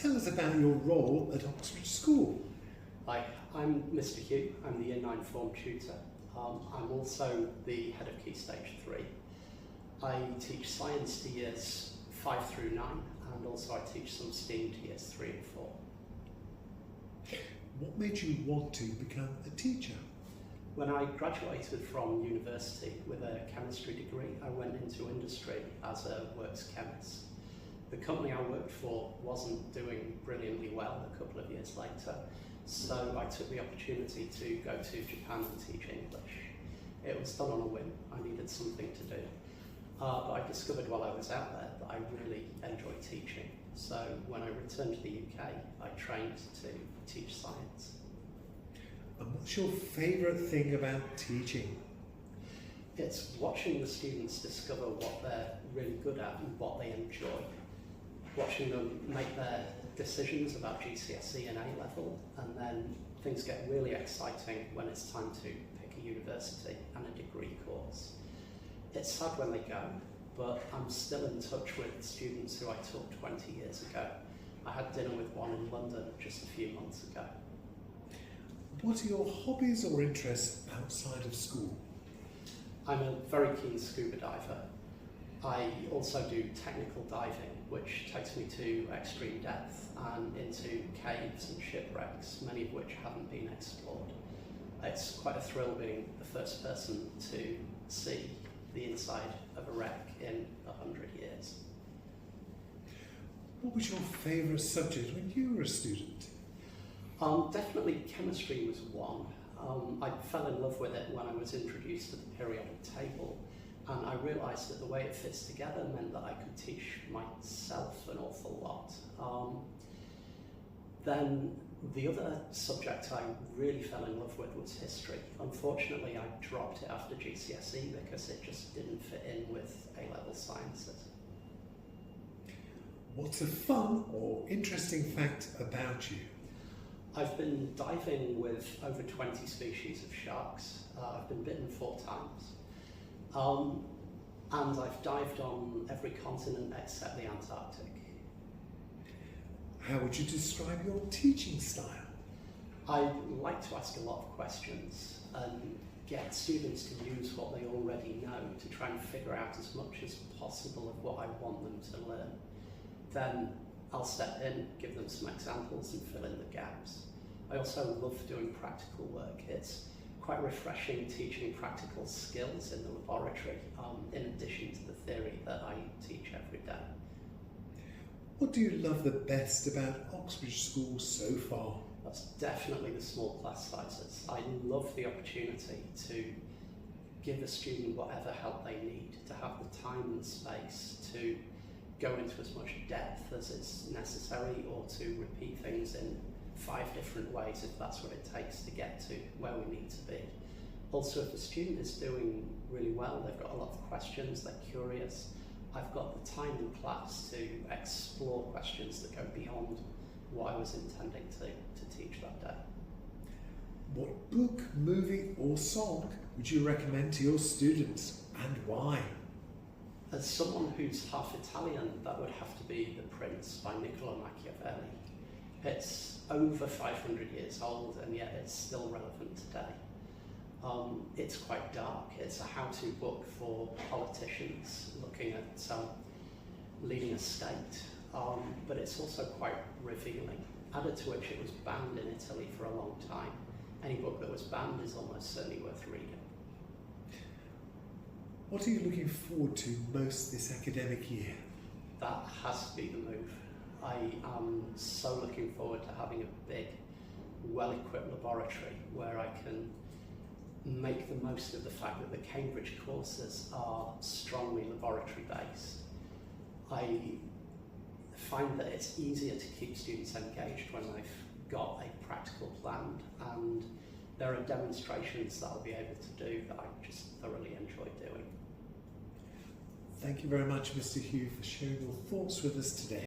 Tell us about your role at Oxbridge School. Hi, I'm Mr. Hugh. I'm the Year 9 form tutor. I'm also the head of Key Stage 3. I teach science to years 5 through 9, and also I teach some STEAM to years 3 and 4. What made you want to become a teacher? When I graduated from university with a chemistry degree, I went into industry as a works chemist. The company I worked for wasn't doing brilliantly well a couple of years later, so I took the opportunity to go to Japan and teach English. It was done on a whim. I needed something to do. But I discovered while I was out there that I really enjoy teaching. So when I returned to the UK, I trained to teach science. And what's your favourite thing about teaching? It's watching the students discover what they're really good at and what they enjoy. Watching them make their decisions about GCSE and A-level, and then things get really exciting when it's time to pick a university and a degree course. It's sad when they go, but I'm still in touch with students who I taught 20 years ago. I had dinner with one in London just a few months ago. What are your hobbies or interests outside of school? I'm a very keen scuba diver. I also do technical diving, which takes me to extreme depth and into caves and shipwrecks, many of which haven't been explored. It's quite a thrill being the first person to see the inside of a wreck in 100 years. What was your favourite subject when you were a student? Definitely chemistry was one. I fell in love with it when I was introduced to the periodic table, and I realised that the way it fits together meant that I could teach myself an awful lot. Then the other subject I really fell in love with was history. Unfortunately, I dropped it after GCSE because it just didn't fit in with A-level sciences. What's a fun or interesting fact about you? I've been diving with over 20 species of sharks. I've been bitten 4 times. And I've dived on every continent except the Antarctic. How would you describe your teaching style? I like to ask a lot of questions and get students to use what they already know to try and figure out as much as possible of what I want them to learn. Then I'll step in, give them some examples and fill in the gaps. I also love doing practical work. It's quite refreshing teaching practical skills in the laboratory, in addition to the theory that I teach every day. What do you love the best about Oxbridge School so far? That's definitely the small class sizes. I love the opportunity to give a student whatever help they need, to have the time and space to go into as much depth as is necessary, or to repeat things in 5 different ways if that's what it takes to get to where we need to be. Also, if the student is doing really well, they've got a lot of questions, they're curious, I've got the time in class to explore questions that go beyond what I was intending to teach that day. What book, movie or song would you recommend to your students, and why? As someone who's half Italian, that would have to be The Prince by Niccolo Machiavelli. It's over 500 years old, and yet it's still relevant today. It's quite dark. It's a how-to book for politicians looking at leading a state, but it's also quite revealing. Added to which it was banned in Italy for a long time. Any book that was banned is almost certainly worth reading. What are you looking forward to most this academic year? That has to be the move. I am so looking forward to having a big, well-equipped laboratory where I can make the most of the fact that the Cambridge courses are strongly laboratory-based. I find that it's easier to keep students engaged when they've got a practical plan, and there are demonstrations that I'll be able to do that I just thoroughly enjoy doing. Thank you very much, Mr. Hugh, for sharing your thoughts with us today.